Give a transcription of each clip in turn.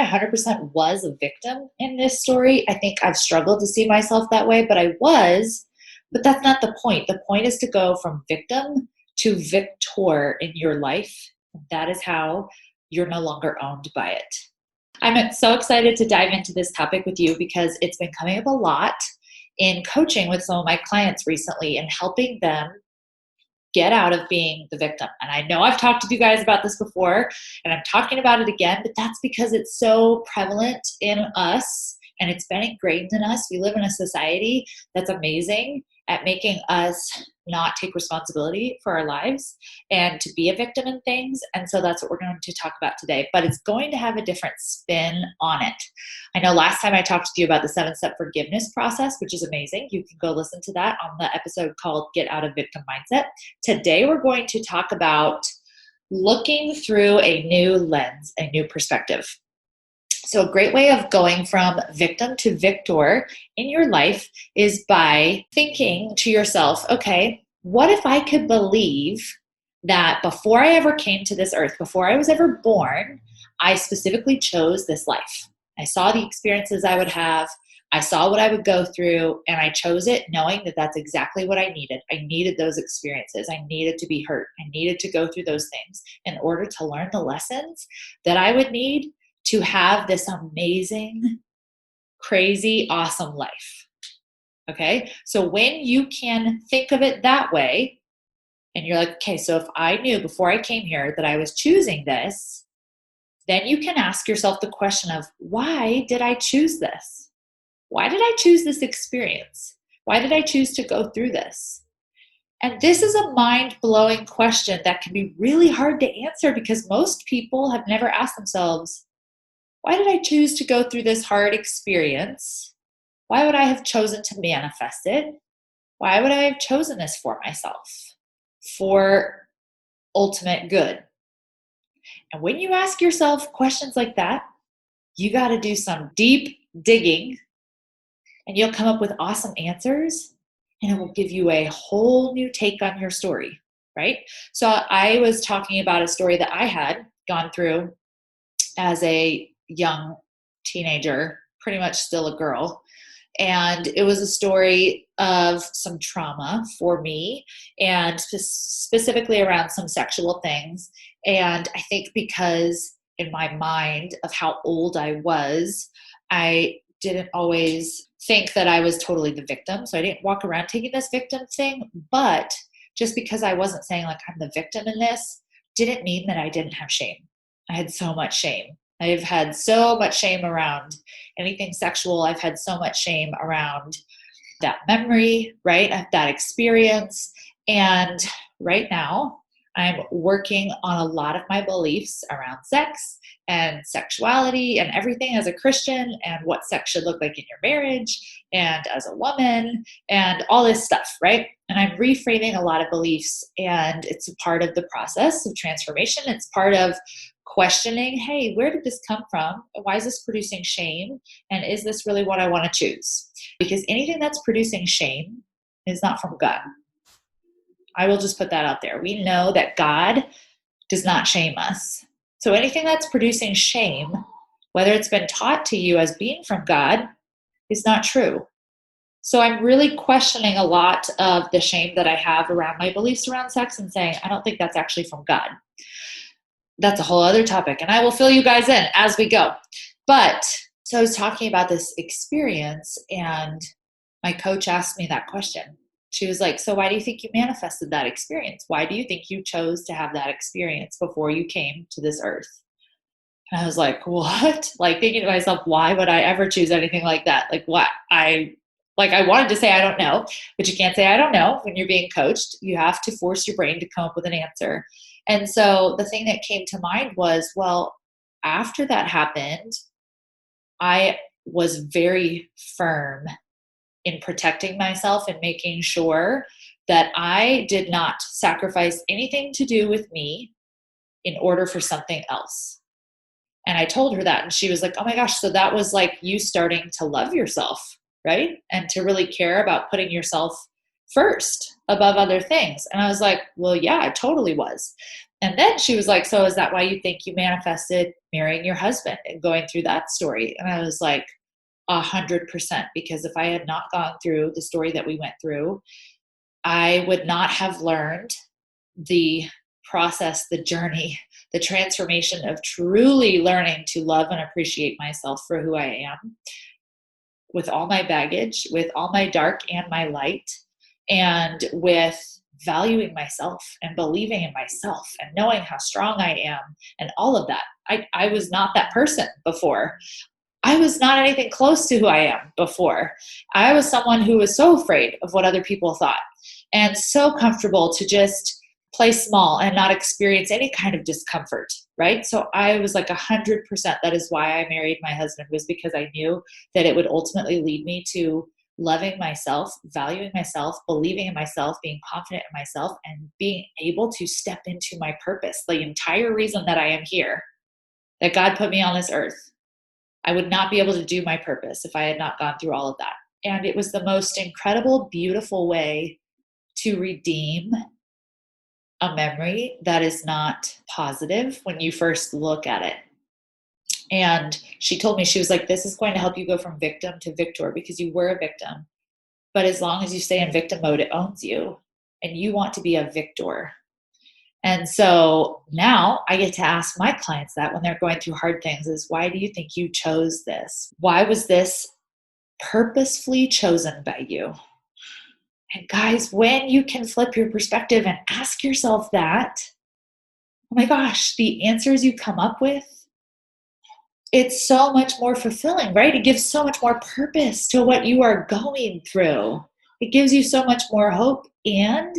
100% was a victim in this story. I think I've struggled to see myself that way, but I was. But that's not the point. The point is to go from victim to victor in your life. That is how you're no longer owned by it. I'm so excited to dive into this topic with you because it's been coming up a lot in coaching with some of my clients recently and helping them get out of being the victim. And I know I've talked to you guys about this before, and I'm talking about it again, but that's because it's so prevalent in us and it's been ingrained in us. We live in a society that's amazing at making us not take responsibility for our lives and to be a victim in things. And so that's what we're going to talk about today, but it's going to have a different spin on it. I know last time I talked to you about the 7-step forgiveness process, which is amazing. You can go listen to that on the episode called Get Out of Victim Mindset. Today, we're going to talk about looking through a new lens, a new perspective. So a great way of going from victim to victor in your life is by thinking to yourself, okay, what if I could believe that before I ever came to this earth, before I was ever born, I specifically chose this life. I saw the experiences I would have, I saw what I would go through, and I chose it knowing that that's exactly what I needed. I needed those experiences. I needed to be hurt. I needed to go through those things in order to learn the lessons that I would need to have this amazing, crazy, awesome life. Okay? So when you can think of it that way, and you're like, okay, so if I knew before I came here that I was choosing this, then you can ask yourself the question of, why did I choose this? Why did I choose this experience? Why did I choose to go through this? And this is a mind-blowing question that can be really hard to answer because most people have never asked themselves, why did I choose to go through this hard experience? Why would I have chosen to manifest it? Why would I have chosen this for myself? For ultimate good. And when you ask yourself questions like that, you got to do some deep digging and you'll come up with awesome answers and it will give you a whole new take on your story, right? So I was talking about a story that I had gone through as a young teenager, pretty much still a girl. And it was a story of some trauma for me and specifically around some sexual things. And I think because in my mind of how old I was, I didn't always think that I was totally the victim. So I didn't walk around taking this victim thing. But just because I wasn't saying like I'm the victim in this didn't mean that I didn't have shame. I had so much shame. I've had so much shame around anything sexual. I've had so much shame around that memory, right? That experience. And right now, I'm working on a lot of my beliefs around sex and sexuality and everything as a Christian and what sex should look like in your marriage and as a woman and all this stuff, right? And I'm reframing a lot of beliefs, and it's a part of the process of transformation. It's part of questioning, hey, where did this come from? Why is this producing shame? And is this really what I want to choose? Because anything that's producing shame is not from God. I will just put that out there. We know that God does not shame us. So anything that's producing shame, whether it's been taught to you as being from God, is not true. So I'm really questioning a lot of the shame that I have around my beliefs around sex and saying, I don't think that's actually from God. That's a whole other topic, and I will fill you guys in as we go. But so I was talking about this experience, and my coach asked me that question. She was like, so why do you think you manifested that experience? Why do you think you chose to have that experience before you came to this earth? And I was like, what? Like thinking to myself, why would I ever choose anything like that? Like what? I wanted to say, I don't know, but you can't say, I don't know. When you're being coached, you have to force your brain to come up with an answer. And so the thing that came to mind was, well, after that happened, I was very firm in protecting myself and making sure that I did not sacrifice anything to do with me in order for something else. And I told her that, and she was like, oh my gosh, so that was like you starting to love yourself, right? And to really care about putting yourself first above other things. And I was like, well, yeah, I totally was. And then she was like, so is that why you think you manifested marrying your husband and going through that story? And I was like, 100%, because if I had not gone through the story that we went through, I would not have learned the process, the journey, the transformation of truly learning to love and appreciate myself for who I am, with all my baggage, with all my dark and my light, and with valuing myself and believing in myself and knowing how strong I am and all of that. I was not that person before. I was not anything close to who I am before. I was someone who was so afraid of what other people thought and so comfortable to just play small and not experience any kind of discomfort, right? So I was like 100%. That is why I married my husband, was because I knew that it would ultimately lead me to loving myself, valuing myself, believing in myself, being confident in myself, and being able to step into my purpose. The entire reason that I am here, that God put me on this earth, I would not be able to do my purpose if I had not gone through all of that. And it was the most incredible, beautiful way to redeem a memory that is not positive when you first look at it. And she told me, she was like, this is going to help you go from victim to victor, because you were a victim. But as long as you stay in victim mode, it owns you. And you want to be a victor. And so now I get to ask my clients that when they're going through hard things is, why do you think you chose this? Why was this purposefully chosen by you? And guys, when you can flip your perspective and ask yourself that, oh my gosh, the answers you come up with, it's so much more fulfilling, right? It gives so much more purpose to what you are going through. It gives you so much more hope, and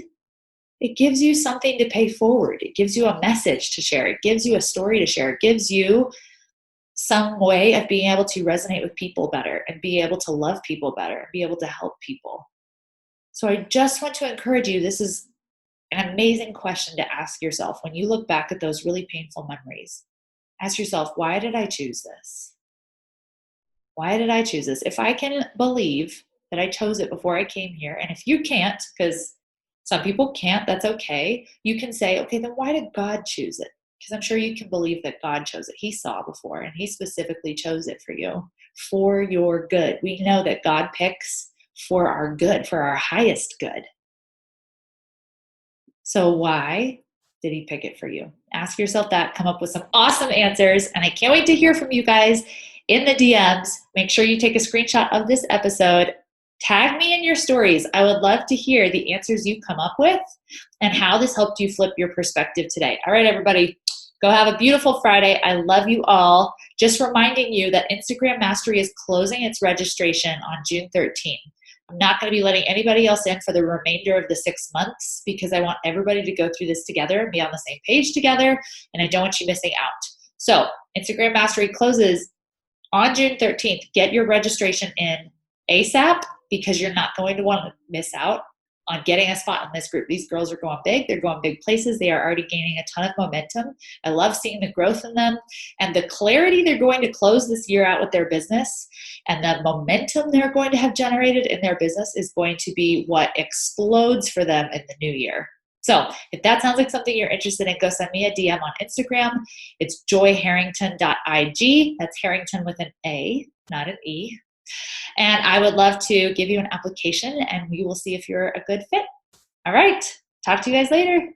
it gives you something to pay forward. It gives you a message to share. It gives you a story to share. It gives you some way of being able to resonate with people better and be able to love people better and be able to help people. So I just want to encourage you, this is an amazing question to ask yourself when you look back at those really painful memories. Ask yourself, why did I choose this? Why did I choose this? If I can believe that I chose it before I came here, and if you can't, because some people can't, that's okay. You can say, okay, then why did God choose it? Because I'm sure you can believe that God chose it. He saw before, and he specifically chose it for you, for your good. We know that God picks for our good, for our highest good. So why did he pick it for you? Ask yourself that, come up with some awesome answers, and I can't wait to hear from you guys in the DMs. Make sure you take a screenshot of this episode. Tag me in your stories. I would love to hear the answers you come up with and how this helped you flip your perspective today. All right, everybody, go have a beautiful Friday. I love you all. Just reminding you that Instagram Mastery is closing its registration on June 13th. I'm not going to be letting anybody else in for the remainder of the 6 months because I want everybody to go through this together and be on the same page together, and I don't want you missing out. So Instagram Mastery closes on June 13th. Get your registration in ASAP because you're not going to want to miss out on getting a spot in this group. These girls are going big. They're going big places. They are already gaining a ton of momentum. I love seeing the growth in them and the clarity they're going to close this year out with their business, and the momentum they're going to have generated in their business is going to be what explodes for them in the new year. So if that sounds like something you're interested in, go send me a DM on Instagram. It's joyharrington.ig. That's Harrington with an A, not an E. And I would love to give you an application, and we will see if you're a good fit. All right. Talk to you guys later.